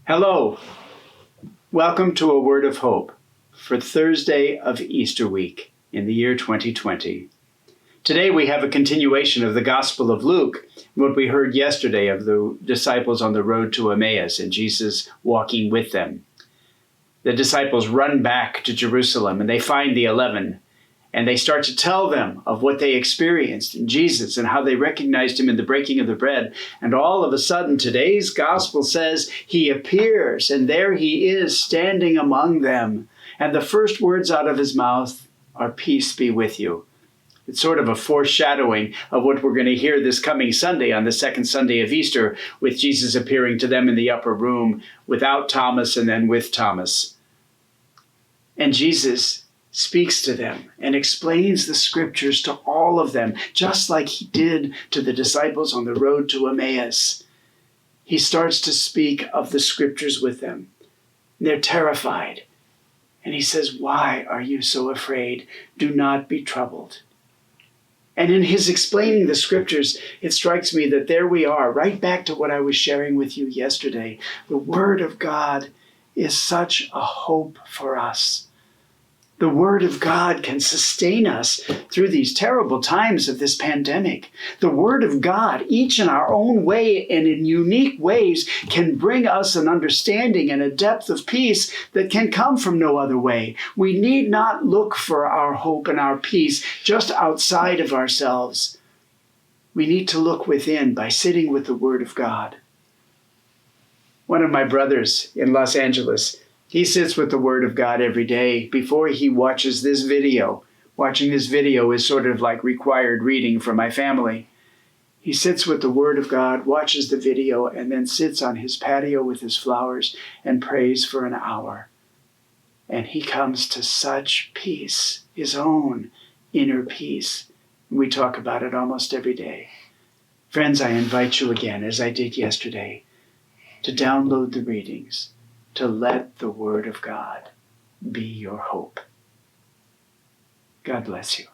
Hello, welcome to A Word of Hope for Thursday of Easter week in the year 2020. Today we have a continuation of the Gospel of Luke, what we heard yesterday of the disciples on the road to Emmaus and Jesus walking with them. The disciples run back to Jerusalem and they find the 11 and they start to tell them of what they experienced in Jesus and how they recognized him in the breaking of the bread. And all of a sudden, today's gospel says he appears, and there he is standing among them. And the first words out of his mouth are, "Peace be with you." It's sort of a foreshadowing of what we're going to hear this coming Sunday on the second Sunday of Easter, with Jesus appearing to them in the upper room without Thomas and then with Thomas. And Jesus speaks to them and explains the scriptures to all of them, just like he did to the disciples on the road to Emmaus. He starts to speak of the scriptures with them. They're terrified. And he says, "Why are you so afraid? Do not be troubled." And in his explaining the scriptures, it strikes me that there we are, right back to what I was sharing with you yesterday. The Word of God is such a hope for us. The Word of God can sustain us through these terrible times of this pandemic. The Word of God, each in our own way and in unique ways, can bring us an understanding and a depth of peace that can come from no other way. We need not look for our hope and our peace just outside of ourselves. We need to look within by sitting with the Word of God. One of my brothers in Los Angeles, he sits with the Word of God every day before he watches this video. Watching this video is sort of like required reading for my family. He sits with the Word of God, watches the video, and then sits on his patio with his flowers and prays for an hour. And he comes to such peace, his own inner peace. We talk about it almost every day. Friends, I invite you again, as I did yesterday, to download the readings, to let the Word of God be your hope. God bless you.